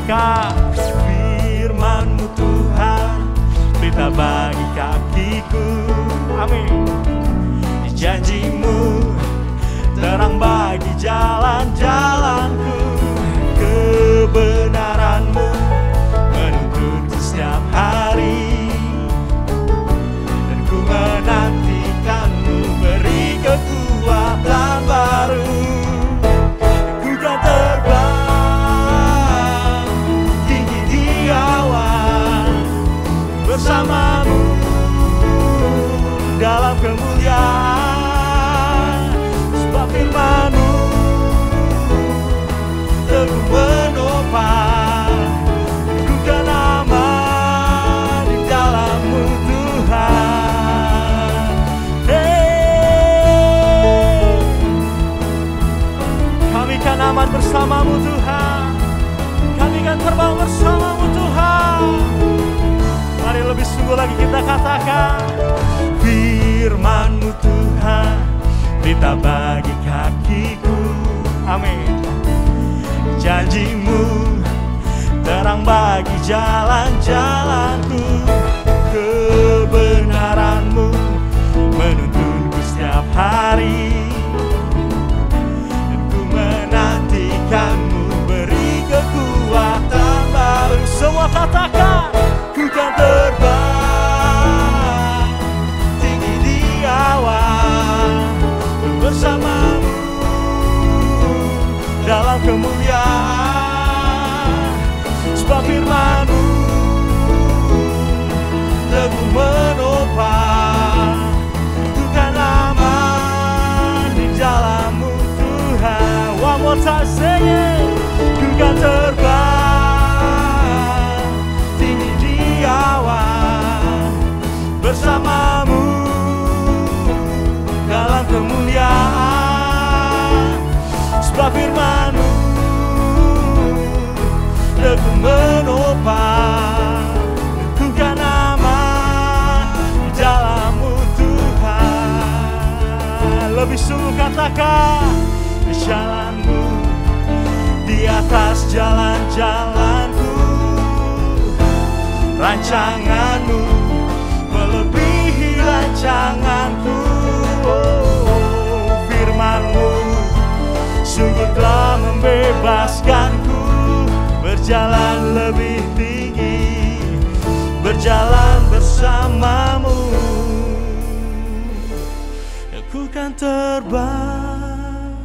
katakan, firman-Mu Tuhan, berita bagi kakiku. Amin. Janji-Mu terang bagi jalan-jalanku. Kebenaran-Mu menuntunku setiap hari, dan ku menantikan-Mu beri kekuatan baru. Ku kan terbang tinggi di awan bersama-Mu dalam kemuliaan. Sebab firman-Mu teguh menopang, ku kan aman di dalam-Mu Tuhan. Kami kan aman bersama-Mu Tuhan, kami kan terbang bersama-Mu Tuhan. Mari lebih sungguh lagi kita katakan, firman-Mu Tuhan, berita bagi kakiku. Amin. Janji-Mu terang bagi jalan-jalanku. Kebenaran-Mu menuntunku setiap hari, dan ku menantikan-Mu beri kekuatan baru. Semua katakan, ku kan terbang tinggi di awan bersama-Mu dalam kemuliaan. Sebab firman-Mu teguh menopang, ku kan aman di dalam-Mu Tuhan. One more time, sing it. Ku kan terbang tinggi di awan bersama-Mu dalam kemuliaan. Sebab firman-Mu teguh menopang, ku kan aman di dalam-Mu Tuhan. Lebih sungguh katakan, jalan-Mu di atas jalan-jalanku. Rancangan-Mu melebihi rancanganku. Firman-Mu sungguh telah membebaskanku, berjalan lebih tinggi, berjalan bersama-Mu. Aku kan terbang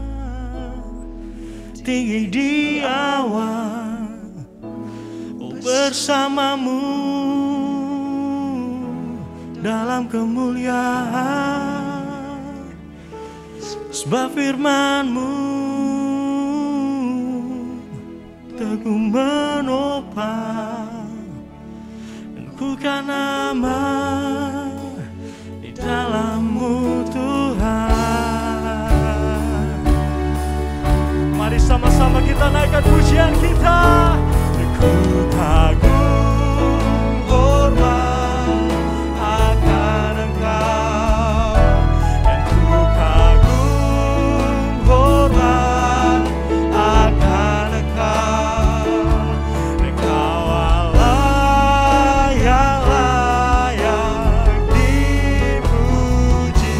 tinggi di awan bersama-Mu dalam kemuliaan. Sebab firman-Mu teguh menopang, dan ku kan aman di dalam-Mu Tuhan. Mari sama-sama kita naikkan pujian kita. Ku kagum hormat akan Engkau, dan ku kagum hormat akan Engkau. Engkau Allah yang layak dipuji.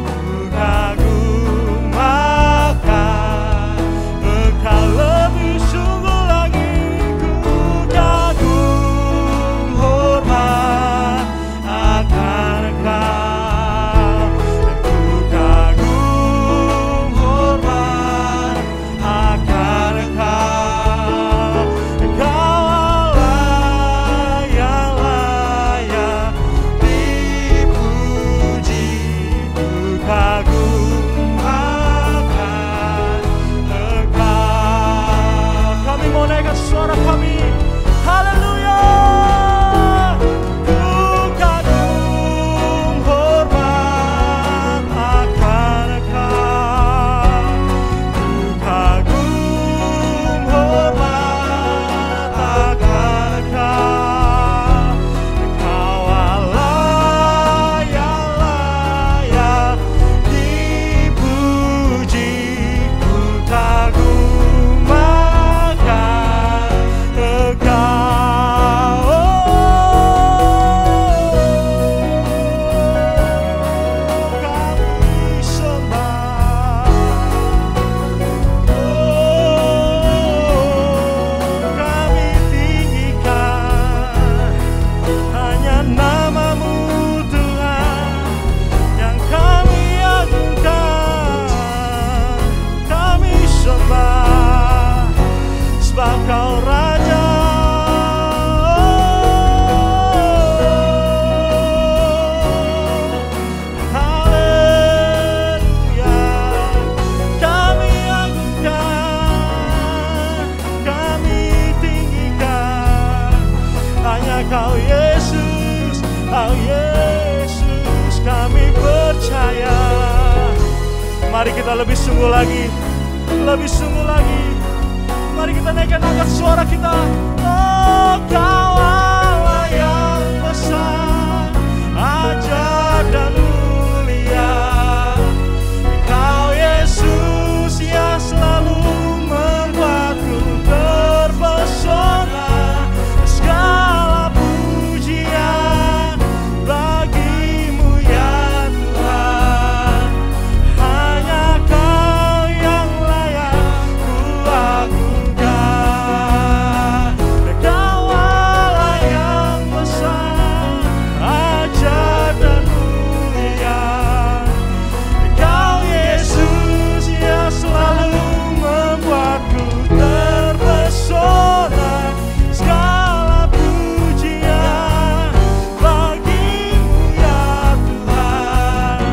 Ku kagum akan Engkau, lebih sungguh lagi ku Oh Yesus, kami percaya. Mari kita lebih sungguh lagi, lebih sungguh lagi. Mari kita naikkan angkat suara kita. Oh, Kau Allah yang besar, ajaib dan mulia. Kau Yesus yang selalu membuatku terpesona. Segala pujian bagimu ya Tuhan. Hanya Kau yang layak ku agungkan. Kau Allah yang besar, ajaib dan mulia. Kau Yesus yang selalu membuatku terpesona. Segala pujian bagimu ya Tuhan.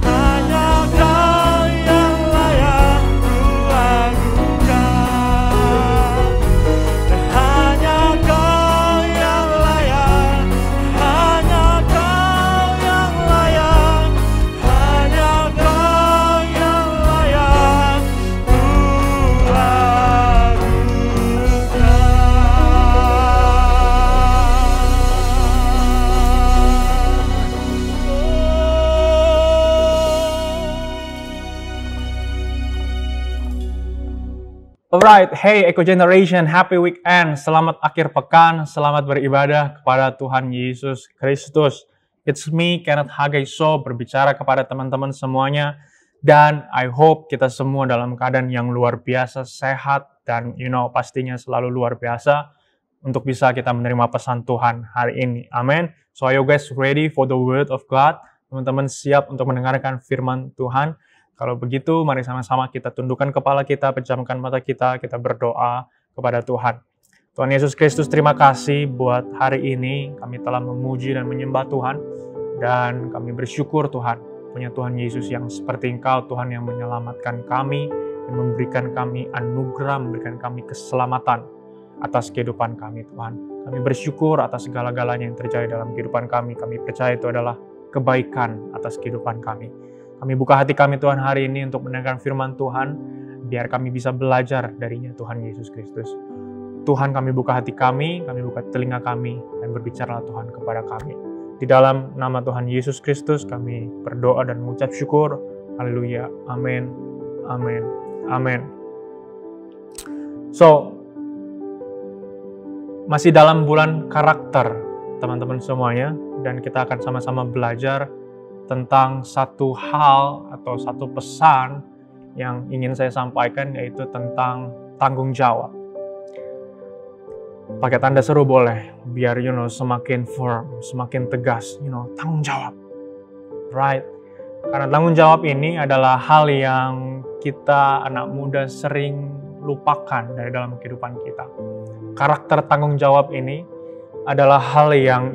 Hanya Kau yang layak ku agungkan. Hanya Kau yang layak, hanya Kau yang layak, hanya Kau yang layak ku Alright, hey Eco Generation, happy weekend, selamat akhir pekan, selamat beribadah kepada Tuhan Yesus Kristus. It's me, Kenneth Hagaiso, berbicara kepada teman-teman semuanya, dan I hope kita semua dalam keadaan yang luar biasa, sehat, dan pastinya selalu luar biasa untuk bisa kita menerima pesan Tuhan hari ini. Amin. So are you guys ready for the word of God? Teman-teman siap untuk mendengarkan firman Tuhan? Kalau begitu, mari sama-sama kita tundukkan kepala kita, pejamkan mata kita berdoa kepada Tuhan. Tuhan Yesus Kristus, terima kasih buat hari ini. Kami telah memuji dan menyembah Tuhan. Dan kami bersyukur Tuhan, punya Tuhan Yesus yang seperti Engkau, Tuhan yang menyelamatkan kami, yang memberikan kami anugerah, memberikan kami keselamatan atas kehidupan kami Tuhan. Kami bersyukur atas segala-galanya yang terjadi dalam kehidupan kami. Kami percaya itu adalah kebaikan atas kehidupan kami. Kami buka hati kami Tuhan hari ini untuk mendengarkan firman Tuhan, biar kami bisa belajar darinya Tuhan Yesus Kristus. Tuhan, kami buka hati kami buka telinga kami, dan berbicara Tuhan kepada kami. Di dalam nama Tuhan Yesus Kristus kami berdoa dan mengucap syukur. Haleluya. Amin. Amin. Amin. So, masih dalam bulan karakter teman-teman semuanya, dan kita akan sama-sama belajar tentang satu hal atau satu pesan yang ingin saya sampaikan, yaitu tentang tanggung jawab. Pakai tanda seru boleh, biar semakin firm, semakin tegas, tanggung jawab. Right? Karena tanggung jawab ini adalah hal yang kita anak muda sering lupakan dari dalam kehidupan kita. Karakter tanggung jawab ini adalah hal yang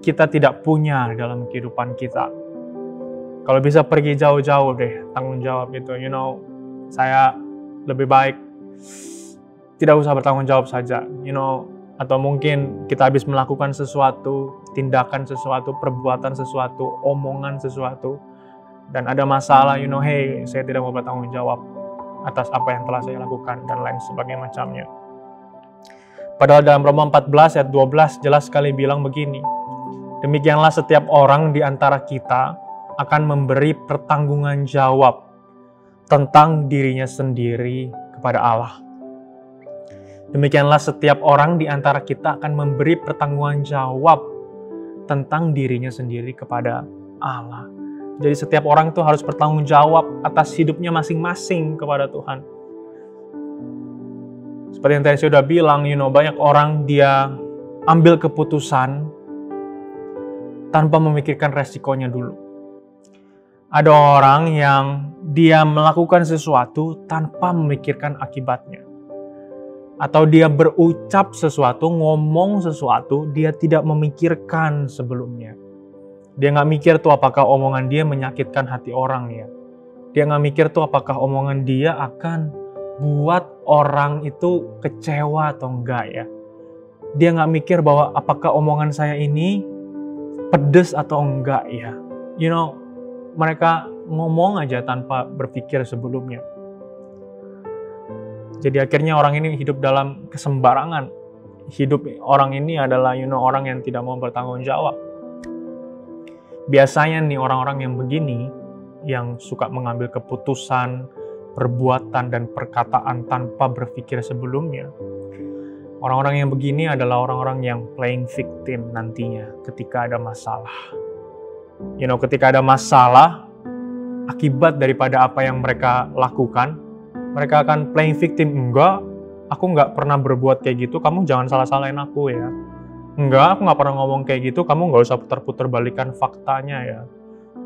kita tidak punya dalam kehidupan kita. Kalau bisa pergi jauh-jauh deh tanggung jawab itu. Saya lebih baik tidak usah bertanggung jawab saja. Atau mungkin kita habis melakukan sesuatu, tindakan sesuatu, perbuatan sesuatu, omongan sesuatu, dan ada masalah, hey, saya tidak mau bertanggung jawab atas apa yang telah saya lakukan, dan lain sebagainya macamnya. Padahal dalam Roma 14 ayat 12 jelas sekali bilang begini, demikianlah setiap orang di antara kita akan memberi pertanggungan jawab tentang dirinya sendiri kepada Allah. Demikianlah setiap orang di antara kita akan memberi pertanggungan jawab tentang dirinya sendiri kepada Allah. Jadi setiap orang itu harus bertanggung jawab atas hidupnya masing-masing kepada Tuhan. Seperti yang tadi saya sudah bilang, banyak orang dia ambil keputusan tanpa memikirkan resikonya dulu. Ada orang yang dia melakukan sesuatu tanpa memikirkan akibatnya. Atau dia berucap sesuatu, ngomong sesuatu, dia tidak memikirkan sebelumnya. Dia nggak mikir tuh apakah omongan dia menyakitkan hati orang ya. Dia nggak mikir tuh apakah omongan dia akan buat orang itu kecewa atau enggak ya. Dia nggak mikir bahwa apakah omongan saya ini pedes atau enggak ya. Mereka ngomong aja tanpa berpikir sebelumnya. Jadi akhirnya orang ini hidup dalam kesembarangan. Hidup orang ini adalah orang yang tidak mau bertanggung jawab. Biasanya nih orang-orang yang begini, yang suka mengambil keputusan, perbuatan, dan perkataan tanpa berpikir sebelumnya. Orang-orang yang begini adalah orang-orang yang playing victim nantinya ketika ada masalah. Ketika ada masalah, akibat daripada apa yang mereka lakukan, mereka akan playing victim. Enggak, aku nggak pernah berbuat kayak gitu, kamu jangan salah-salahin aku ya. Enggak, aku nggak pernah ngomong kayak gitu, kamu nggak usah putar-putar balikan faktanya ya.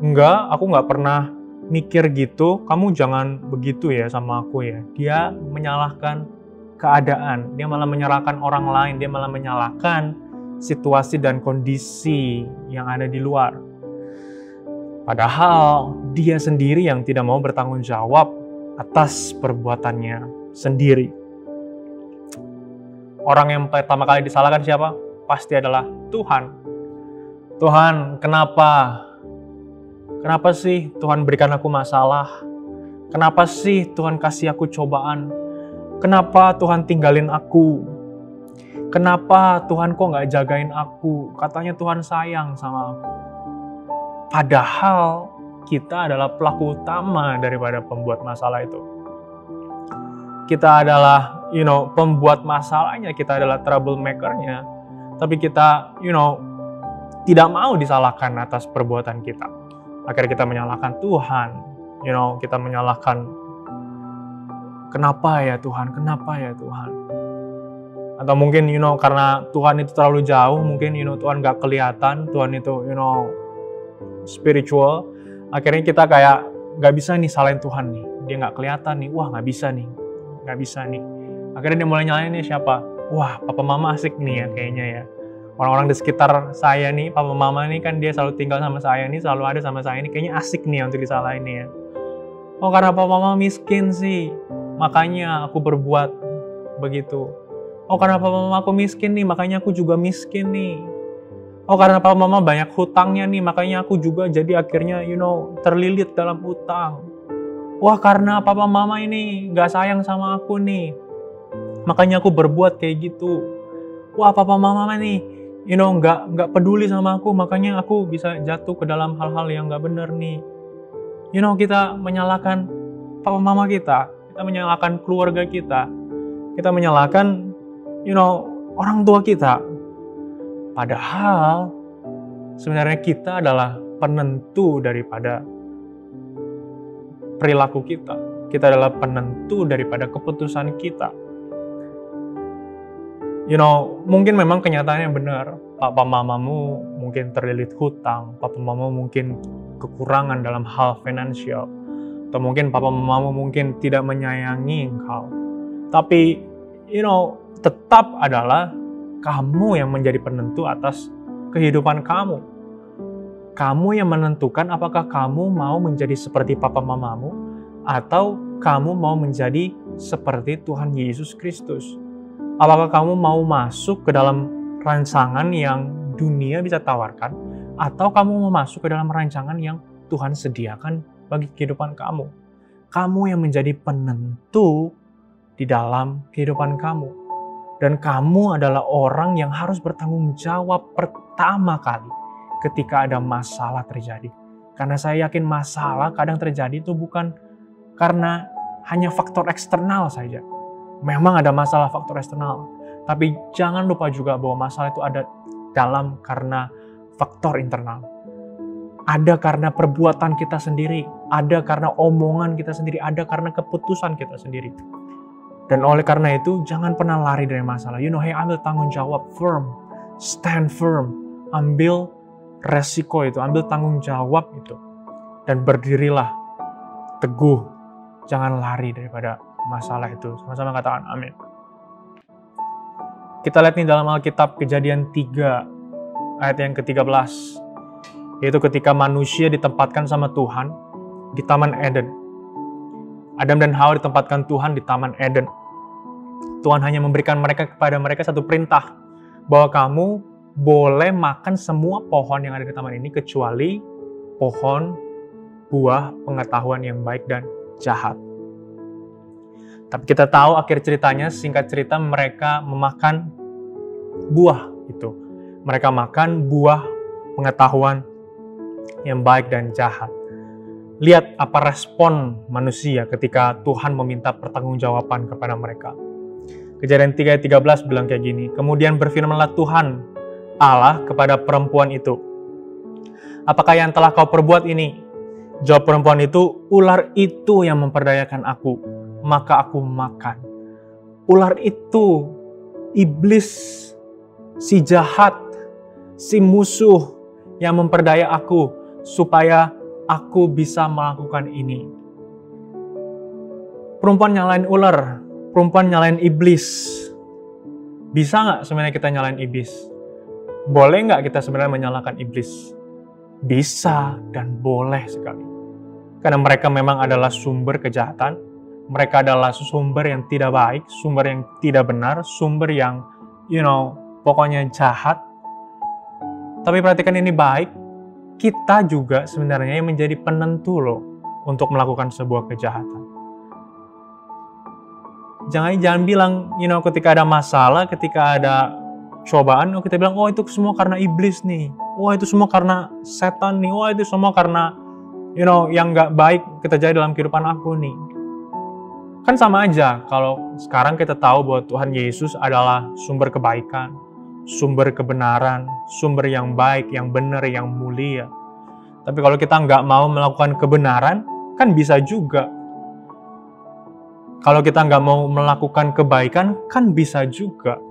Enggak, aku nggak pernah mikir gitu, kamu jangan begitu ya sama aku ya. Dia menyalahkan keadaan, dia malah menyalahkan orang lain, dia malah menyalahkan situasi dan kondisi yang ada di luar. Padahal dia sendiri yang tidak mau bertanggung jawab atas perbuatannya sendiri. Orang yang pertama kali disalahkan siapa? Pasti adalah Tuhan. Tuhan, kenapa? Kenapa sih Tuhan berikan aku masalah? Kenapa sih Tuhan kasih aku cobaan? Kenapa Tuhan tinggalin aku? Kenapa Tuhan kok nggak jagain aku? Katanya Tuhan sayang sama aku. Padahal kita adalah pelaku utama daripada pembuat masalah itu. Kita adalah, pembuat masalahnya, kita adalah troublemaker-nya. Tapi kita, tidak mau disalahkan atas perbuatan kita. Akhirnya kita menyalahkan Tuhan, kita menyalahkan, kenapa ya Tuhan, kenapa ya Tuhan. Atau mungkin, karena Tuhan itu terlalu jauh, mungkin, Tuhan gak kelihatan, Tuhan itu, spiritual, akhirnya kita kayak gak bisa nih salahin Tuhan nih, dia gak kelihatan nih, wah gak bisa nih, akhirnya dia mulai nyalain nih siapa, wah papa mama asik nih ya kayaknya ya, orang-orang di sekitar saya nih, papa mama nih kan dia selalu tinggal sama saya nih, selalu ada sama saya nih, kayaknya asik nih untuk disalahin nih ya. Oh karena papa mama miskin sih, makanya aku berbuat begitu. Oh karena papa mama aku miskin nih, makanya aku juga miskin nih. Oh karena papa mama banyak hutangnya nih, makanya aku juga jadi akhirnya terlilit dalam hutang. Wah karena papa mama ini gak sayang sama aku nih, makanya aku berbuat kayak gitu. Wah papa mama nih gak peduli sama aku, makanya aku bisa jatuh ke dalam hal-hal yang gak benar nih. Kita menyalahkan papa mama kita menyalahkan keluarga kita menyalahkan orang tua kita. Padahal sebenarnya kita adalah penentu daripada perilaku kita. Kita adalah penentu daripada keputusan kita. Mungkin memang kenyataannya benar. Papa mamamu mungkin terlilit hutang, papa mamamu mungkin kekurangan dalam hal finansial, atau mungkin papa mamamu mungkin tidak menyayangi engkau. Tapi tetap adalah kamu yang menjadi penentu atas kehidupan kamu. Kamu yang menentukan apakah kamu mau menjadi seperti papa mamamu atau kamu mau menjadi seperti Tuhan Yesus Kristus. Apakah kamu mau masuk ke dalam rancangan yang dunia bisa tawarkan atau kamu mau masuk ke dalam rancangan yang Tuhan sediakan bagi kehidupan kamu. Kamu yang menjadi penentu di dalam kehidupan kamu. Dan kamu adalah orang yang harus bertanggung jawab pertama kali ketika ada masalah terjadi. Karena saya yakin masalah kadang terjadi itu bukan karena hanya faktor eksternal saja. Memang ada masalah faktor eksternal. Tapi jangan lupa juga bahwa masalah itu ada karena faktor internal. Ada karena perbuatan kita sendiri. Ada karena omongan kita sendiri. Ada karena keputusan kita sendiri. Dan oleh karena itu, jangan pernah lari dari masalah. Ambil tanggung jawab firm. Stand firm. Ambil resiko itu. Ambil tanggung jawab itu. Dan berdirilah teguh. Jangan lari daripada masalah itu. Sama-sama katakan amin. Kita lihat nih dalam Alkitab Kejadian 3 ayat yang ke-13. Yaitu ketika manusia ditempatkan sama Tuhan di Taman Eden. Adam dan Hawa ditempatkan Tuhan di Taman Eden. Tuhan hanya memberikan kepada mereka satu perintah. Bahwa kamu boleh makan semua pohon yang ada di taman ini kecuali pohon buah pengetahuan yang baik dan jahat. Tapi kita tahu akhir ceritanya, singkat cerita, mereka memakan buah itu. Mereka makan buah pengetahuan yang baik dan jahat. Lihat apa respon manusia ketika Tuhan meminta pertanggungjawaban kepada mereka. Kejadian 3 ayat 13 bilang kayak gini, kemudian berfirmanlah Tuhan Allah kepada perempuan itu, apakah yang telah kau perbuat ini? Jawab perempuan itu, ular itu yang memperdayakan aku, maka aku makan. Ular itu, iblis, si jahat, si musuh yang memperdaya aku, supaya aku bisa melakukan ini. Perempuan nyalain ular, perempuan nyalain iblis. Bisa nggak sebenarnya kita nyalain iblis? Boleh nggak kita sebenarnya menyalahkan iblis? Bisa dan boleh sekali. Karena mereka memang adalah sumber kejahatan, mereka adalah sumber yang tidak baik, sumber yang tidak benar, sumber yang, pokoknya jahat. Tapi perhatikan ini baik, kita juga sebenarnya yang menjadi penentu loh untuk melakukan sebuah kejahatan. Jangan bilang, ketika ada masalah, ketika ada cobaan, kita bilang, oh itu semua karena iblis nih, oh itu semua karena setan nih, oh itu semua karena, yang nggak baik kita jadi dalam kehidupan aku nih. Kan sama aja kalau sekarang kita tahu bahwa Tuhan Yesus adalah sumber kebaikan, sumber kebenaran, sumber yang baik, yang benar, yang mulia. Tapi kalau kita nggak mau melakukan kebenaran, kan bisa juga. Kalau kita nggak mau melakukan kebaikan, kan bisa juga.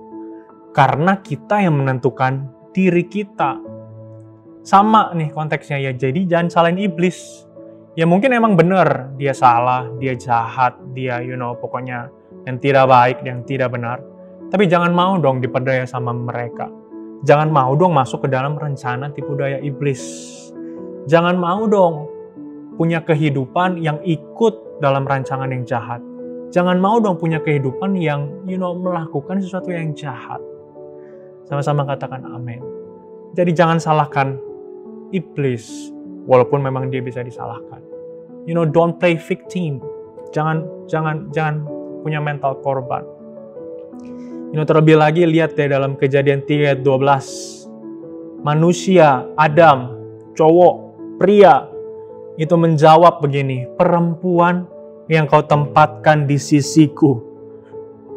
Karena kita yang menentukan diri kita. Sama nih konteksnya ya, jadi jangan salahin iblis. Ya mungkin emang benar, dia salah, dia jahat, dia pokoknya yang tidak baik, yang tidak benar. Tapi jangan mau dong diperdaya sama mereka. Jangan mau dong masuk ke dalam rencana tipu daya iblis. Jangan mau dong punya kehidupan yang ikut dalam rancangan yang jahat. Jangan mau dong punya kehidupan yang melakukan sesuatu yang jahat. Sama-sama katakan amin. Jadi jangan salahkan iblis, walaupun memang dia bisa disalahkan. Don't play victim. Jangan punya mental korban. Terlebih lagi lihat deh dalam Kejadian 3 ayat 12. Manusia, Adam, cowok, pria, itu menjawab begini, perempuan yang kau tempatkan di sisiku,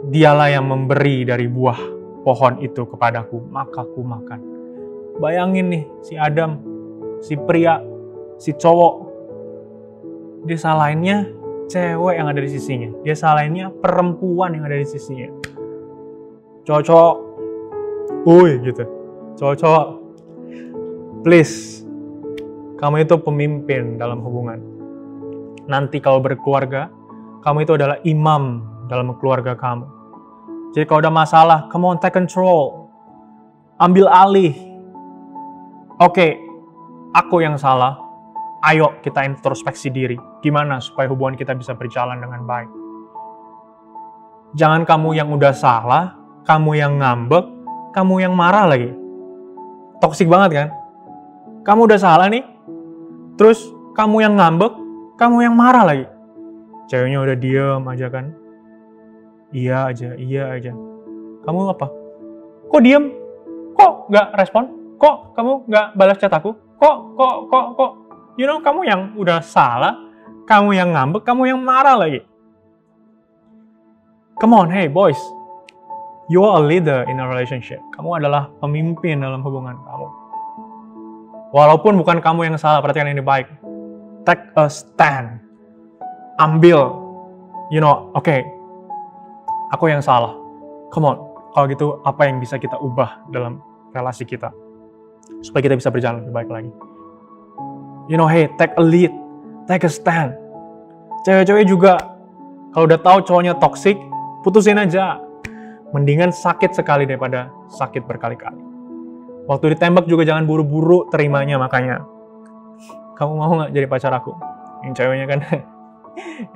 dialah yang memberi dari buah pohon itu kepadaku, maka ku makan. Bayangin nih, si Adam, si pria, si cowok, dia salahinnya cewek yang ada di sisinya. Dia salahinnya perempuan yang ada di sisinya. Cowok-cowok, gitu. Cowok-cowok, please, kamu itu pemimpin dalam hubungan. Nanti kalau berkeluarga, kamu itu adalah imam dalam keluarga kamu. Jadi kalau ada masalah, come on, take control. Ambil alih. Oke, aku yang salah. Ayo kita introspeksi diri. Gimana supaya hubungan kita bisa berjalan dengan baik. Jangan kamu yang udah salah, kamu yang ngambek, kamu yang marah lagi. Toksik banget kan? Kamu udah salah nih, terus kamu yang ngambek, kamu yang marah lagi. Ceweknya udah diem aja kan? Iya aja. Kamu apa? Kok diem? Kok nggak respon? Kok kamu nggak balas chat aku? Kok? Kamu yang udah salah, kamu yang ngambek, kamu yang marah lagi. Come on, hey boys. You are a leader in a relationship. Kamu adalah pemimpin dalam hubungan kamu. Walaupun bukan kamu yang salah, perhatikan ini baik. Take a stand. Ambil. Oke, aku yang salah. Come on. Kalau gitu, apa yang bisa kita ubah dalam relasi kita? Supaya kita bisa berjalan lebih baik lagi. Hey, take a lead. Take a stand. Cewek-cewek juga, kalau udah tahu cowoknya toksik, putusin aja. Mendingan sakit sekali daripada sakit berkali-kali. Waktu ditembak juga jangan buru-buru terimanya, makanya. Kamu mau gak jadi pacar aku? Yang ceweknya kan,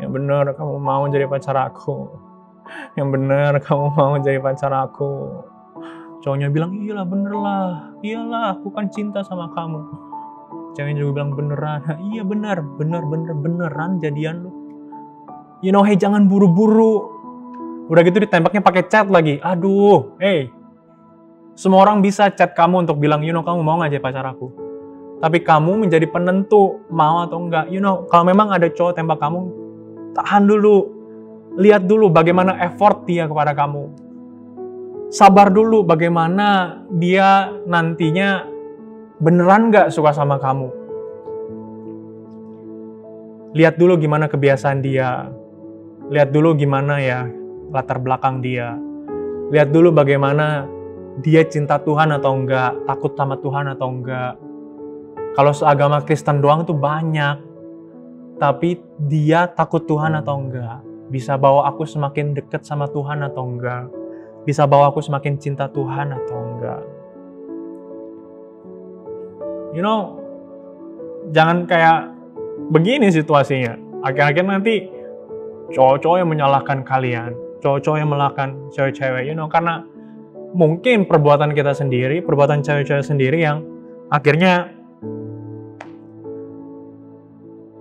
yang bener kamu mau jadi pacar aku. Yang bener kamu mau jadi pacar aku. Cowoknya bilang, iyalah bener lah, iyalah aku kan cinta sama kamu. Ceweknya juga bilang beneran, iya beneran jadian lu. Hey jangan buru-buru. Udah gitu ditembaknya pakai chat lagi. Aduh, semua orang bisa chat kamu untuk bilang, kamu mau gak jadi pacar aku? Tapi kamu menjadi penentu mau atau enggak. Kalau memang ada cowok tembak kamu, tahan dulu. Lihat dulu bagaimana effort dia kepada kamu. Sabar dulu bagaimana dia nantinya beneran gak suka sama kamu. Lihat dulu gimana kebiasaan dia. Lihat dulu gimana ya latar belakang dia. Lihat dulu bagaimana dia cinta Tuhan atau enggak, takut sama Tuhan atau enggak. Kalau seagama Kristen doang itu banyak. Tapi dia takut Tuhan atau enggak. Bisa bawa aku semakin dekat sama Tuhan atau enggak. Bisa bawa aku semakin cinta Tuhan atau enggak. Jangan kayak begini situasinya. Akhir-akhir nanti cowok-cowok yang menyalahkan kalian. Cowok-cowok yang menyalahkan cewek-cewek. Karena mungkin perbuatan kita sendiri, perbuatan cewek-cewek sendiri yang akhirnya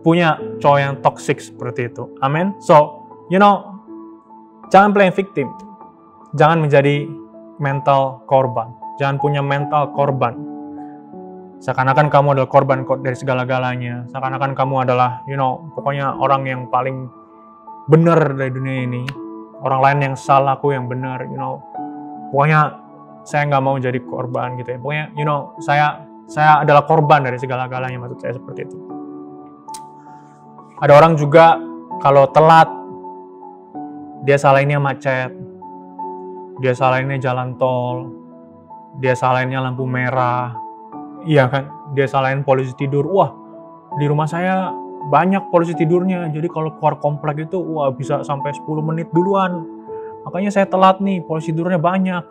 punya cowok yang toxic seperti itu. Amin. So, jangan playing victim. Jangan menjadi mental korban. Jangan punya mental korban. Seakan-akan kamu adalah korban dari segala-galanya. Seakan-akan kamu adalah, pokoknya orang yang paling benar dari dunia ini. Orang lain yang salah, aku yang benar, Pokoknya saya nggak mau jadi korban gitu ya. Pokoknya, saya adalah korban dari segala-galanya, maksud saya seperti itu. Ada orang juga kalau telat, dia salahinnya macet, dia salahinnya jalan tol, dia salahinnya lampu merah, iya kan? Dia salahin polisi tidur. Wah, di rumah saya banyak polisi tidurnya, jadi kalau keluar komplek itu, bisa sampai 10 menit duluan. Makanya saya telat nih, polisi tidurnya banyak.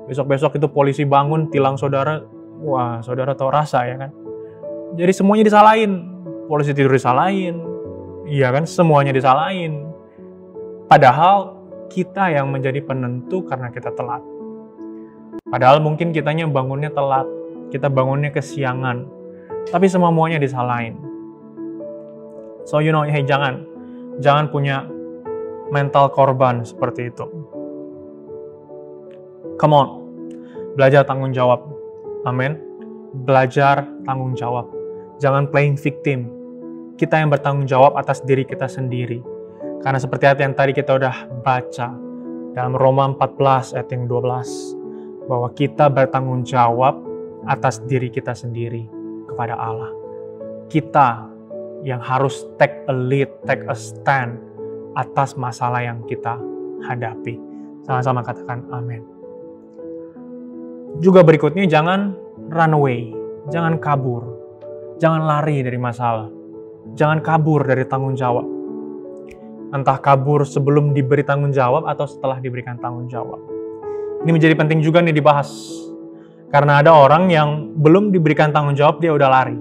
Besok-besok itu polisi bangun, tilang saudara, saudara tahu rasa ya kan? Jadi semuanya disalahin, polisi tidur disalahin, iya kan? Semuanya disalahin. Padahal kita yang menjadi penentu karena kita telat. Padahal mungkin kitanya bangunnya telat, kita bangunnya kesiangan, tapi semuanya disalahin. So jangan punya mental korban seperti itu. Come on, belajar tanggung jawab. Amin. Belajar tanggung jawab. Jangan playing victim. Kita yang bertanggung jawab atas diri kita sendiri. Karena seperti yang tadi kita udah baca dalam Roma 14 ayat yang 12, bahwa kita bertanggung jawab atas diri kita sendiri kepada Allah. Kita yang harus take a lead, take a stand atas masalah yang kita hadapi. Sama-sama katakan amin. Juga berikutnya, jangan run away, jangan kabur, jangan lari dari masalah, jangan kabur dari tanggung jawab. Entah kabur sebelum diberi tanggung jawab atau setelah diberikan tanggung jawab. Ini menjadi penting juga nih dibahas. Karena ada orang yang belum diberikan tanggung jawab, dia udah lari.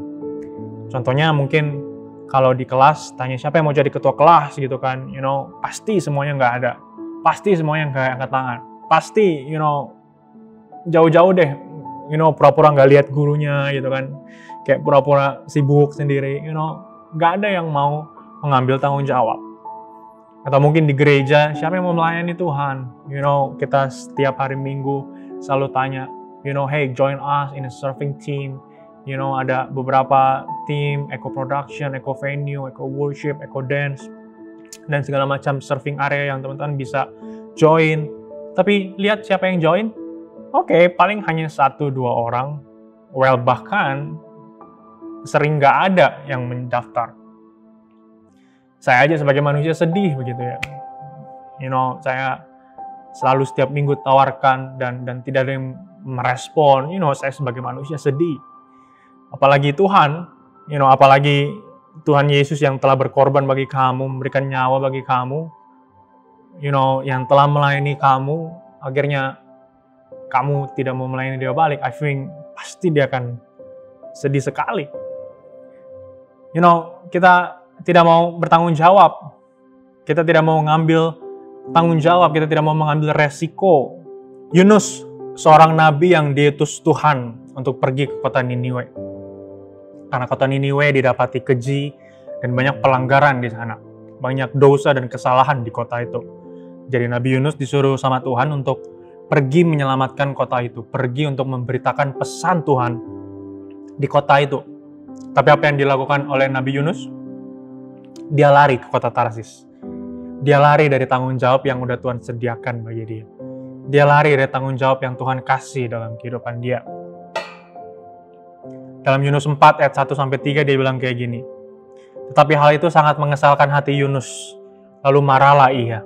Contohnya mungkin kalau di kelas, tanya siapa yang mau jadi ketua kelas gitu kan. Pasti semuanya nggak ada. Pasti semuanya nggak angkat tangan. Pasti, jauh-jauh deh. Pura-pura nggak lihat gurunya gitu kan. Kayak pura-pura sibuk sendiri. Nggak ada yang mau mengambil tanggung jawab. Atau mungkin di gereja, siapa yang mau melayani Tuhan? Kita setiap hari Minggu selalu tanya, hey, join us in a surfing team. Ada beberapa tim, eco production, eco venue, eco worship, eco dance, dan segala macam surfing area yang teman-teman bisa join. Tapi lihat siapa yang join? Oke, paling hanya 1-2 orang. Well, bahkan sering nggak ada yang mendaftar. Saya aja sebagai manusia sedih begitu ya. Saya selalu setiap minggu tawarkan dan tidak ada yang merespon. Saya sebagai manusia sedih. Apalagi Tuhan, apalagi Tuhan Yesus yang telah berkorban bagi kamu, memberikan nyawa bagi kamu, yang telah melayani kamu, akhirnya kamu tidak mau melayani dia balik. I think pasti dia akan sedih sekali. Kita tidak mau bertanggung jawab. Kita tidak mau mengambil tanggung jawab. Kita tidak mau mengambil resiko. Yunus seorang nabi yang diutus Tuhan untuk pergi ke kota Niniwe. Karena kota Niniwe didapati keji dan banyak pelanggaran di sana. Banyak dosa dan kesalahan di kota itu. Jadi Nabi Yunus disuruh sama Tuhan untuk pergi menyelamatkan kota itu. Pergi untuk memberitakan pesan Tuhan di kota itu. Tapi apa yang dilakukan oleh Nabi Yunus? Dia lari ke kota Tarsis. Dia lari dari tanggung jawab yang udah Tuhan sediakan bagi dia. Dia lari dari tanggung jawab yang Tuhan kasih dalam kehidupan dia. Dalam Yunus 4 ayat 1-3 dia bilang kayak gini. Tetapi hal itu sangat mengesalkan hati Yunus. Lalu marahlah ia.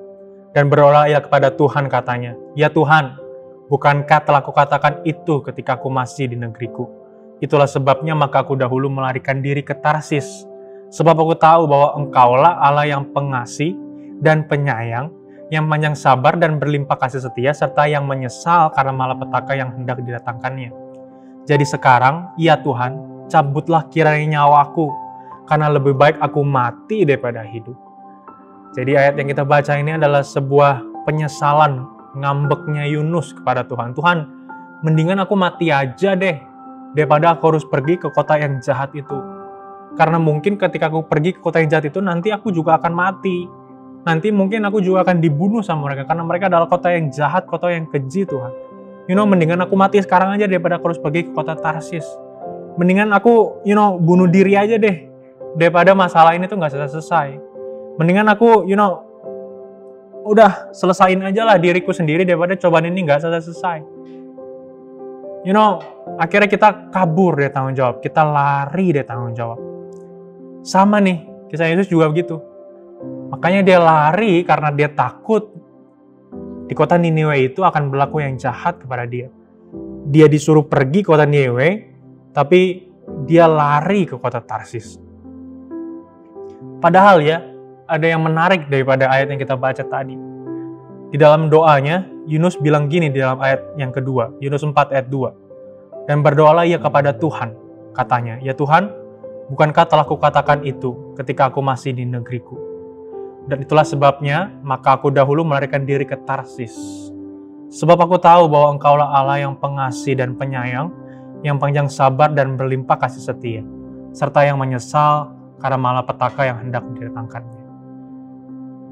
Dan berdoalah ia kepada Tuhan katanya. Ya Tuhan, bukankah telah kukatakan itu ketika aku masih di negeriku? Itulah sebabnya maka aku dahulu melarikan diri ke Tarsis. Sebab aku tahu bahwa Engkaulah Allah yang pengasih dan penyayang, yang panjang sabar dan berlimpah kasih setia, serta yang menyesal karena malapetaka yang hendak didatangkannya. Jadi sekarang, ya Tuhan, cabutlah kiranya nyawaku, karena lebih baik aku mati daripada hidup. Jadi ayat yang kita baca ini adalah sebuah penyesalan ngambeknya Yunus kepada Tuhan. Tuhan, mendingan aku mati aja deh, daripada aku harus pergi ke kota yang jahat itu. Karena mungkin ketika aku pergi ke kota yang jahat itu, nanti aku juga akan mati. Nanti mungkin aku juga akan dibunuh sama mereka, karena mereka adalah kota yang jahat, kota yang keji Tuhan. Mendingan aku mati sekarang aja daripada aku harus pergi ke kota Tarsis. Mendingan aku, bunuh diri aja deh, daripada masalah ini tuh gak selesai. Mendingan aku, udah selesain aja lah diriku sendiri daripada cobaan ini gak selesai. Akhirnya kita kabur dari tanggung jawab, kita lari dari tanggung jawab. Sama nih, kisah Yesus juga begitu. Makanya dia lari karena dia takut di kota Niniwe itu akan berlaku yang jahat kepada dia. Dia disuruh pergi ke kota Niniwe, tapi dia lari ke kota Tarsis. Padahal ya, ada yang menarik daripada ayat yang kita baca tadi. Di dalam doanya, Yunus bilang gini di dalam ayat yang kedua, Yunus 4 ayat 2. Dan berdoalah ia kepada Tuhan, katanya, ya Tuhan, bukankah telah kukatakan itu ketika aku masih di negeriku? Dan itulah sebabnya, maka aku dahulu melarikan diri ke Tarsis. Sebab aku tahu bahwa Engkaulah Allah yang pengasih dan penyayang, yang panjang sabar dan berlimpah kasih setia, serta yang menyesal karena malapetaka yang hendak didatangkannya.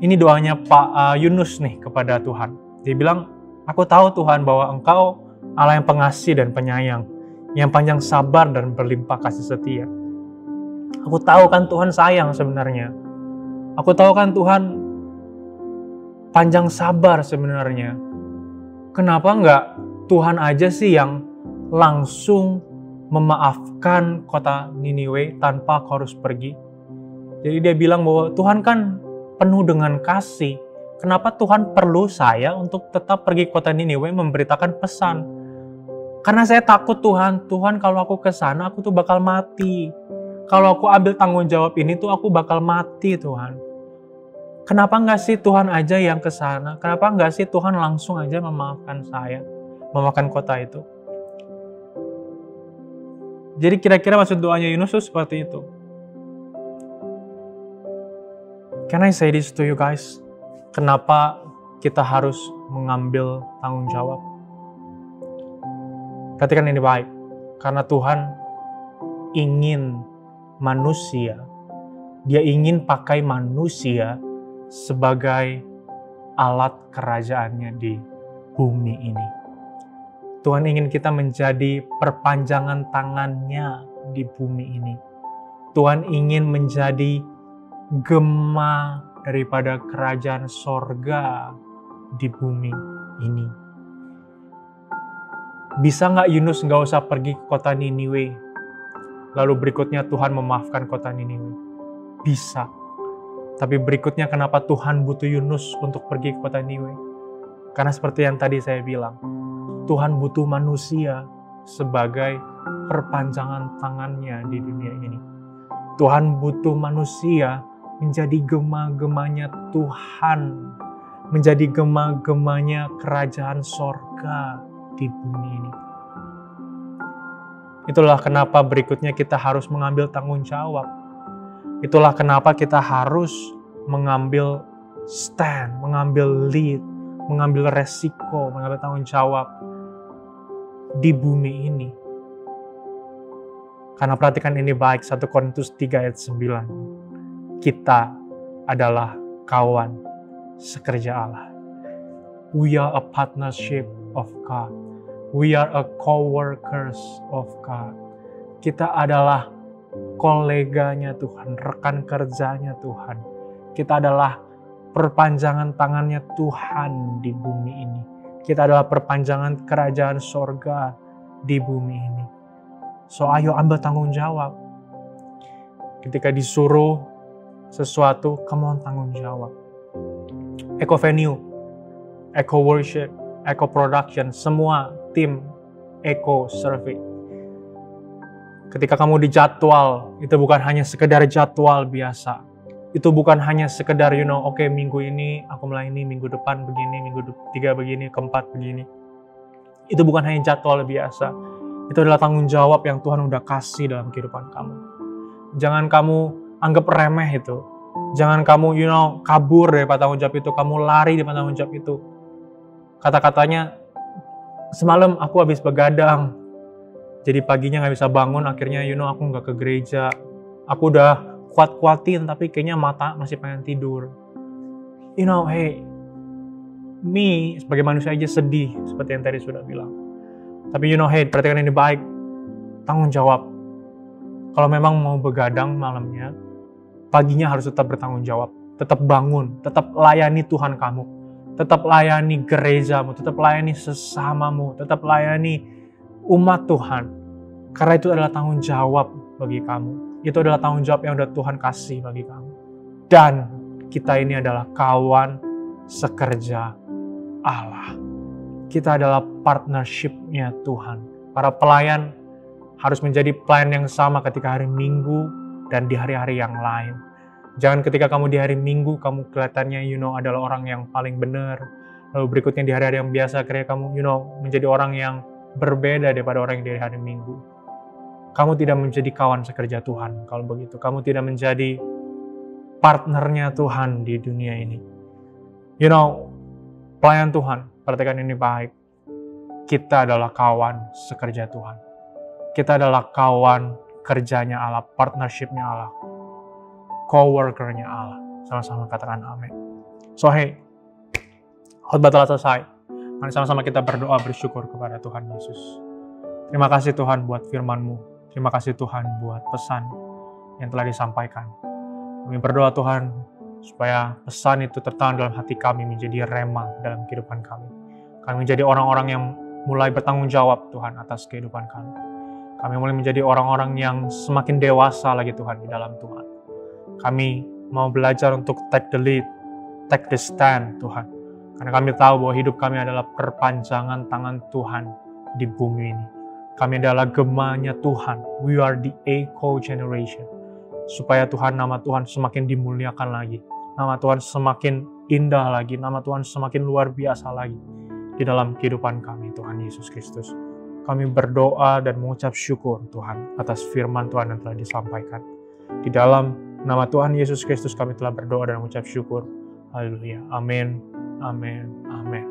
Ini doanya Pak Yunus nih kepada Tuhan. Dia bilang, aku tahu Tuhan bahwa Engkau Allah yang pengasih dan penyayang, yang panjang sabar dan berlimpah kasih setia. Aku tahu kan Tuhan sayang sebenarnya. Aku tahu kan Tuhan panjang sabar sebenarnya. Kenapa enggak Tuhan aja sih yang langsung memaafkan kota Niniwe tanpa aku harus pergi? Jadi dia bilang bahwa Tuhan kan penuh dengan kasih. Kenapa Tuhan perlu saya untuk tetap pergi ke kota Niniwe memberitakan pesan? Karena saya takut Tuhan kalau aku ke sana aku tuh bakal mati. Kalau aku ambil tanggung jawab ini tuh aku bakal mati Tuhan. Kenapa nggak sih Tuhan aja yang ke sana? Kenapa nggak sih Tuhan langsung aja memaafkan saya, memaafkan kota itu? Jadi kira-kira maksud doanya Yunus tuh seperti itu. Can I say this to you guys? Kenapa kita harus mengambil tanggung jawab? Perhatikan ini baik. Karena Tuhan ingin manusia, dia ingin pakai manusia sebagai alat kerajaannya di bumi ini. Tuhan ingin kita menjadi perpanjangan tangannya di bumi ini. Tuhan ingin menjadi gema daripada kerajaan sorga di bumi ini. Bisa nggak Yunus nggak usah pergi ke kota Niniwe? Lalu berikutnya Tuhan memaafkan kota Niniwe. Bisa. Tapi berikutnya kenapa Tuhan butuh Yunus untuk pergi ke kota Niniwe? Karena seperti yang tadi saya bilang, Tuhan butuh manusia sebagai perpanjangan tangannya di dunia ini. Tuhan butuh manusia menjadi gema-gemanya Tuhan, menjadi gema-gemanya kerajaan sorga di bumi ini. Itulah kenapa berikutnya kita harus mengambil tanggung jawab. Itulah kenapa kita harus mengambil stand, mengambil lead, mengambil resiko, mengambil tanggung jawab. di bumi ini. Karena perhatikan ini baik, 1 Korintus 3 ayat 9. Kita adalah kawan sekerja Allah. We are a partnership of God. We are a co-workers of God. Kita adalah koleganya Tuhan, rekan kerjanya Tuhan. Kita adalah perpanjangan tangannya Tuhan di bumi ini. Kita adalah perpanjangan kerajaan sorga di bumi ini. So ayo ambil tanggung jawab. Ketika disuruh sesuatu, come on tanggung jawab. Eco Venue, Eco Worship, Eco Production, semua tim Eco Survey. Ketika kamu dijadwal, itu bukan hanya sekedar jadwal biasa. Itu bukan hanya sekedar, oke, minggu ini aku mulai ini, minggu depan begini, minggu 3 begini, keempat begini. Itu bukan hanya jadwal biasa. Itu adalah tanggung jawab yang Tuhan udah kasih dalam kehidupan kamu. Jangan kamu anggap remeh itu. Jangan kamu, kabur dari tanggung jawab itu. Kamu lari dari tanggung jawab itu. Kata-katanya, semalam aku habis begadang. Jadi paginya gak bisa bangun, akhirnya aku gak ke gereja. Aku udah kuat-kuatin, tapi kayaknya mata masih pengen tidur. Hey, me sebagai manusia aja sedih, seperti yang tadi sudah bilang. Tapi hey, perhatikan ini baik, tanggung jawab. Kalau memang mau begadang malamnya, paginya harus tetap bertanggung jawab. Tetap bangun, tetap layani Tuhan kamu. Tetap layani gerejamu, tetap layani sesamamu, tetap layani umat Tuhan. Karena itu adalah tanggung jawab bagi kamu. Itu adalah tanggung jawab yang udah Tuhan kasih bagi kamu. Dan kita ini adalah kawan sekerja Allah. Kita adalah partnership-nya Tuhan. Para pelayan harus menjadi pelayan yang sama ketika hari Minggu dan di hari-hari yang lain. Jangan ketika kamu di hari Minggu, kamu kelihatannya adalah orang yang paling benar. Lalu berikutnya di hari-hari yang biasa, akhirnya kamu menjadi orang yang berbeda daripada orang yang di hari Minggu. Kamu tidak menjadi kawan sekerja Tuhan. Kalau begitu, kamu tidak menjadi partnernya Tuhan di dunia ini. Pelayan Tuhan, perhatikan ini baik. Kita adalah kawan sekerja Tuhan. Kita adalah kawan kerjanya Allah, partnership-nya Allah, co-worker-nya Allah. Sama-sama katakan amin. So hey, khotbah telah selesai. Mari sama-sama kita berdoa bersyukur kepada Tuhan Yesus. Terima kasih Tuhan buat firman-Mu. Terima kasih Tuhan buat pesan yang telah disampaikan. Kami berdoa Tuhan, supaya pesan itu tertanam dalam hati kami menjadi rema dalam kehidupan kami. Kami menjadi orang-orang yang mulai bertanggung jawab Tuhan atas kehidupan kami. Kami mulai menjadi orang-orang yang semakin dewasa lagi Tuhan di dalam Tuhan. Kami mau belajar untuk take the lead, take the stand Tuhan. Karena kami tahu bahwa hidup kami adalah perpanjangan tangan Tuhan di bumi ini. Kami adalah gemanya Tuhan. We are the echo generation. Supaya Tuhan, nama Tuhan semakin dimuliakan lagi. Nama Tuhan semakin indah lagi. Nama Tuhan semakin luar biasa lagi di dalam kehidupan kami, Tuhan Yesus Kristus. Kami berdoa dan mengucap syukur Tuhan atas firman Tuhan yang telah disampaikan. Di dalam nama Tuhan Yesus Kristus kami telah berdoa dan mengucap syukur. Haleluya. Amin. Amin. Amin.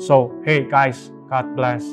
So, hey guys, God bless.